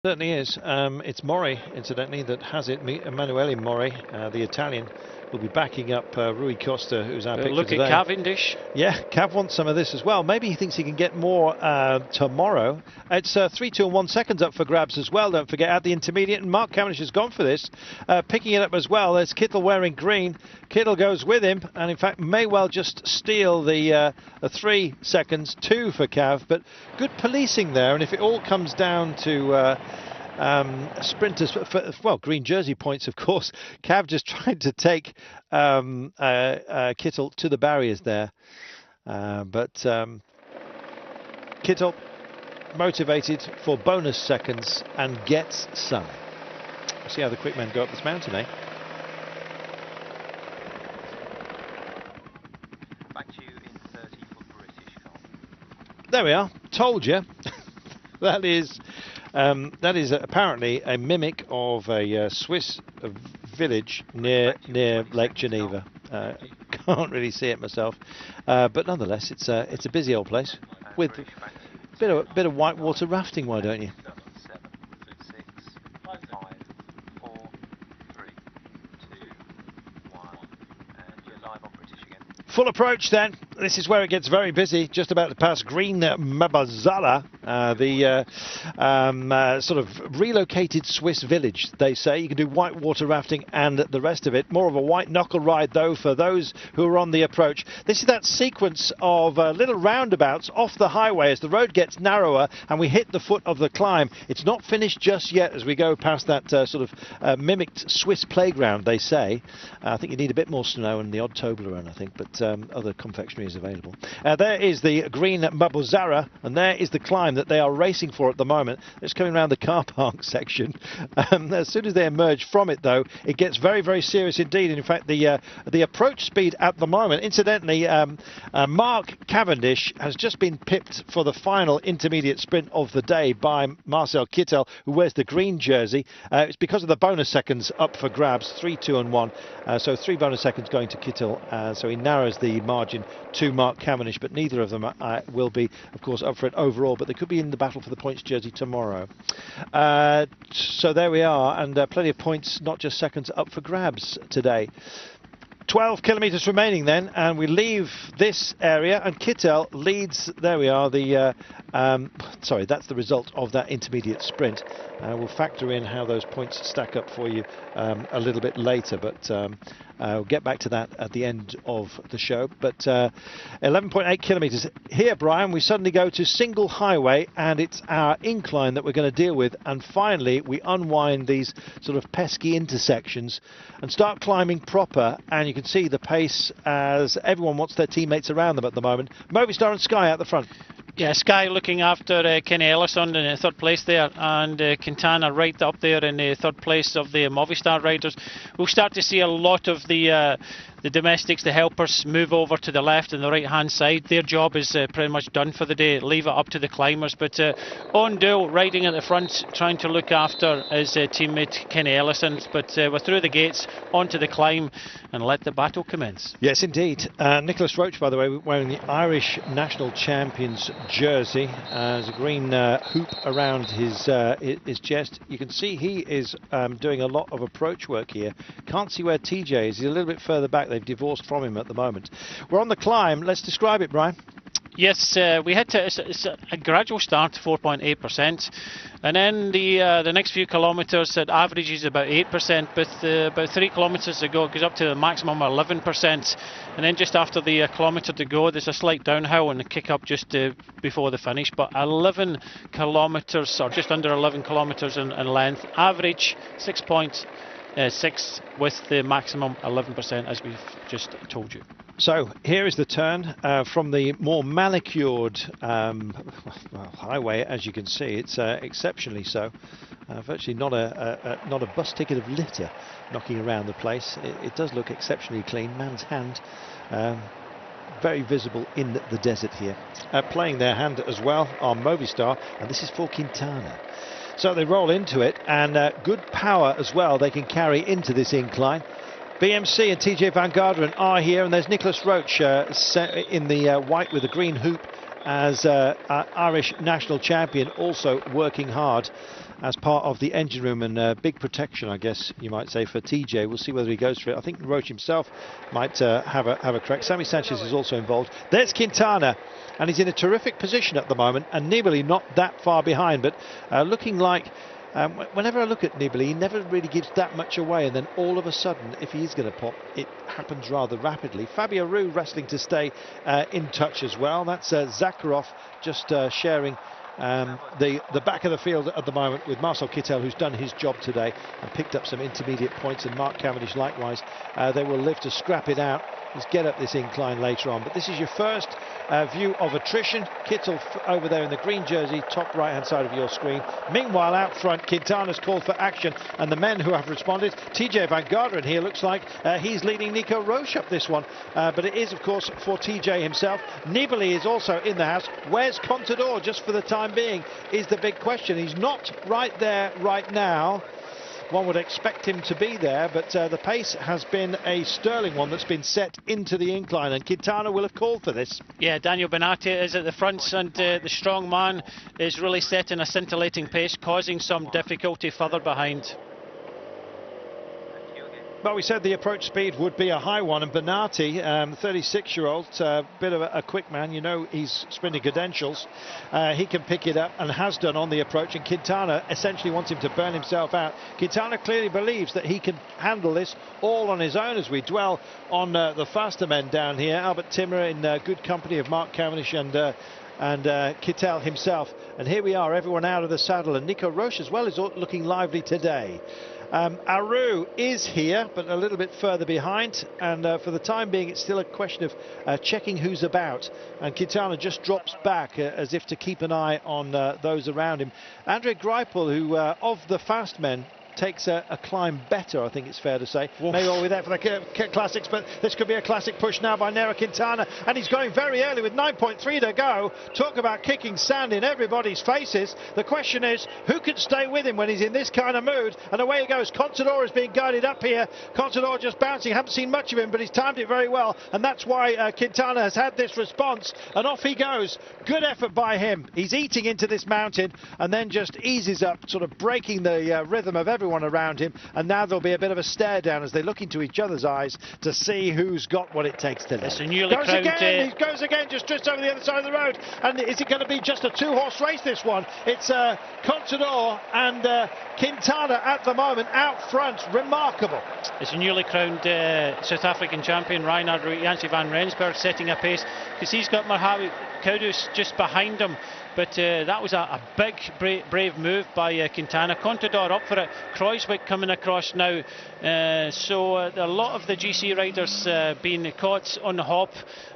Certainly is. It's Mori, incidentally, that has it. Emanuele Mori, the Italian, will be backing up Rui Costa, who's our pick for today. Look at Cavendish. Yeah, Cav wants some of this as well. Maybe he thinks he can get more tomorrow. It's 3, 2 and 1 seconds up for grabs as well. Don't forget, at the intermediate, and Mark Cavendish has gone for this, picking it up as well. There's Kittel wearing green. Kittel goes with him, and in fact may well just steal the 3 seconds, 2 for Cav. But good policing there, and if it all comes down to sprinters, well, green jersey points, of course. Cav just tried to take Kittel to the barriers there, but Kittel motivated for bonus seconds and gets some. We'll see how the quick men go up this mountain, eh? Back to you in 30 for British car. There we are. Told you. That is apparently a mimic of a Swiss village near Lake Geneva. Can't really see it myself, but nonetheless, it's a busy old place with a bit of whitewater rafting. Why don't you? 7, 6, 5, 4, 3, 2, 1, and you're live on British again. Full approach then. This is where it gets very busy, just about to pass Green Mabazala, the sort of relocated Swiss village, they say. You can do whitewater rafting and the rest of it. More of a white knuckle ride, though, for those who are on the approach. This is that sequence of little roundabouts off the highway as the road gets narrower and we hit the foot of the climb. It's not finished just yet as we go past that sort of mimicked Swiss playground, they say. I think you need a bit more snow and the odd Toblerone, I think, but other confectionery is available. There is the Green Mabuzara, and there is the climb that they are racing for at the moment. It's coming around the car park section. As soon as they emerge from it, though, it gets very, very serious indeed. And in fact, the approach speed at the moment, incidentally, Mark Cavendish has just been pipped for the final intermediate sprint of the day by Marcel Kittel, who wears the green jersey. It's because of the bonus seconds up for grabs, 3, 2 and 1. So 3 bonus seconds going to Kittel. So he narrows the margin to Mark Cavendish, but neither of them will be, of course, up for it overall, but they could be in the battle for the points jersey tomorrow. So there we are, and plenty of points, not just seconds, up for grabs today. 12 kilometres remaining then, and we leave this area, and Kittel leads. There we are. Sorry, that's the result of that intermediate sprint. We'll factor in how those points stack up for you a little bit later, but we'll get back to that at the end of the show. But 11.8 kilometres here, Brian. We suddenly go to single highway, and it's our incline that we're going to deal with. And finally, we unwind these sort of pesky intersections and start climbing proper. And you can see the pace as everyone wants their teammates around them at the moment. Movistar and Sky out the front. Yeah, Sky looking after Kenny Ellison in third place there, and Quintana right up there in third place of the Movistar riders. We'll start to see a lot of the domestics, the helpers, move over to the left and the right hand side. Their job is pretty much done for the day. Leave it up to the climbers. But Ondul riding at the front, trying to look after his teammate Kenny Ellison. But we're through the gates, onto the climb, and let the battle commence. Yes, indeed. Nicholas Roach, by the way, wearing the Irish national champions jersey. There's a green hoop around his chest. You can see he is doing a lot of approach work here. Can't see where TJ is. He's a little bit further back. They've divorced from him at the moment. We're on the climb. Let's describe it, Brian. Yes, we had to. It's a gradual start, 4.8%, and then the next few kilometres at average is about 8%. But about 3 kilometres to go, it goes up to the maximum 11%, and then just after the kilometre to go, there's a slight downhill and a kick up just before the finish. But 11 kilometres, or just under 11 kilometres in length, average 6.6 with the maximum 11%, as we've just told you. So here is the turn from the more manicured highway. As you can see, it's exceptionally so. Virtually not a bus ticket of litter knocking around the place. It does look exceptionally clean. Man's hand very visible in the desert here. Playing their hand as well are Movistar, and this is for Quintana. So they roll into it, and good power as well they can carry into this incline. BMC and TJ Van Garderen are here, and there's Nicholas Roach in the white with the green hoop as Irish national champion, also working hard. as part of the engine room, and big protection, I guess you might say, for TJ. We'll see whether he goes for it. I think Roche himself might have a crack. Sammy Sanchez is also involved. There's Quintana, and he's in a terrific position at the moment, and Nibali not that far behind, but looking like whenever I look at Nibali, he never really gives that much away, and then all of a sudden, if he is going to pop, it happens rather rapidly. Fabio Aru wrestling to stay in touch as well. That's Zakharov just sharing the back of the field at the moment with Marcel Kittel, who's done his job today and picked up some intermediate points, and Mark Cavendish likewise. They will live to scrap it out. Let's get up this incline later on. But this is your first view of attrition. Kittel over there in the green jersey, top right hand side of your screen. Meanwhile, out front, Quintana's called for action, and the men who have responded, TJ Van Garderen here looks like he's leading Nico Roche up this one, but it is of course for TJ himself. Nibali is also in the house. Where's Contador just for the time being is the big question. He's not right there right now. One would expect him to be there, but the pace has been a sterling one that's been set into the incline, and Quintana will have called for this. Yeah, Daniel Benatti is at the front, and the strong man is really setting a scintillating pace, causing some difficulty further behind. Well, we said the approach speed would be a high one, and Benatti, 36-year-old, bit of a quick man, you know, he's sprinting credentials. He can pick it up and has done on the approach, and Quintana essentially wants him to burn himself out. Quintana clearly believes that he can handle this all on his own as we dwell on the faster men down here. Albert Timmer in good company of Mark Cavendish and Kittel himself. And here we are, everyone out of the saddle, and Nico Roche as well is looking lively today. Aru is here, but a little bit further behind, and for the time being it's still a question of checking who's about, and Quintana just drops back as if to keep an eye on those around him. Andre Greipel, who of the fast men takes a climb better, I think it's fair to say. Oof. Maybe all with that for the classics, but this could be a classic push now by Nairo Quintana, and he's going very early with 9.3 to go. Talk about kicking sand in everybody's faces. The question is, who can stay with him when he's in this kind of mood? And away he goes. Contador is being guided up here. Contador just bouncing. Haven't seen much of him, but he's timed it very well, and that's why Quintana has had this response, and off he goes. Good effort by him. He's eating into this mountain and then just eases up, sort of breaking the rhythm of everyone around him, and now there'll be a bit of a stare down as they look into each other's eyes to see who's got what it takes to live. It's a newly crowned... He goes again, just over the other side of the road, and is it going to be just a two-horse race, this one? It's Contador and Quintana at the moment out front. Remarkable. It's a newly crowned South African champion, Reinhard Janse van Rensburg, setting a pace, because he's got Mohamed Kudus just behind him. But that was a big, brave move by Quintana. Contador up for it. Kreuzwick coming across now. So a lot of the GC riders being caught on the hop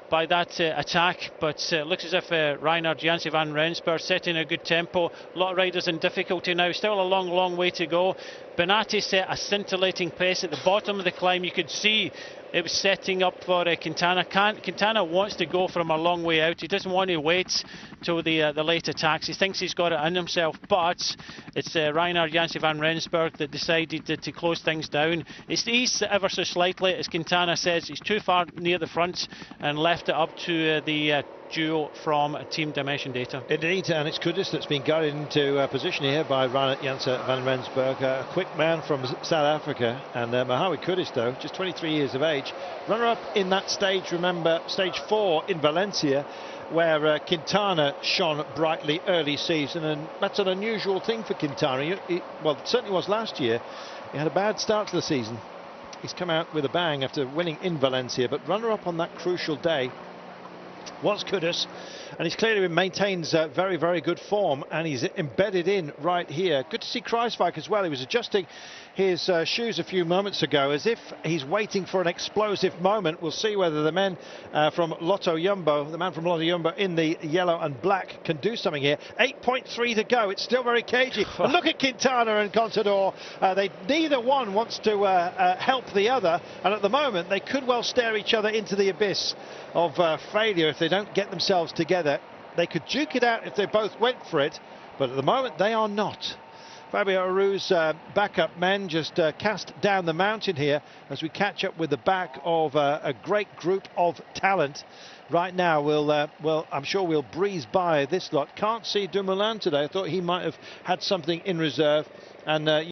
by that attack, but looks as if Reinhard Janse van Rensburg setting a good tempo. A lot of riders in difficulty now. Still a long way to go. Benatti set a scintillating pace at the bottom of the climb. You could see it was setting up for Quintana. Quintana wants to go from a long way out. He doesn't want to wait till the late attacks. He thinks he's got it in himself, but it's Reinhard Janse van Rensburg that decided to close things down. It's eased ever so slightly, as Quintana says. He's too far near the front and left it up to the duo from Team Dimension Data. Indeed, and it's Kudus that's been guided into position here by Reinhard Janse van Rensburg, a quick man from South Africa, and Mohamed Kudus, though, just 23 years of age, runner-up in that stage, remember, stage 4 in Valencia, where Quintana shone brightly early season, and that's an unusual thing for Quintana. Well, it certainly was last year. He had a bad start to the season. He's come out with a bang after winning in Valencia, but runner-up on that crucial day was Kudus, and he's clearly maintains very good form, and he's embedded in right here. Good to see Kreiswijk as well. He was adjusting his shoes a few moments ago as if he's waiting for an explosive moment. We'll see whether the men from Lotto Jumbo, the man from Lotto Jumbo in the yellow and black, can do something here. 8.3 to go. It's still very cagey. And look at Quintana and Contador. Neither one wants to help the other, and at the moment they could well stare each other into the abyss of failure if they don't get themselves together. They could duke it out if they both went for it, but at the moment they are not. Fabio Aru's backup men just cast down the mountain here as we catch up with the back of a great group of talent. right now well, I'm sure we'll breeze by this lot. Can't see Dumoulin today. I thought he might have had something in reserve, and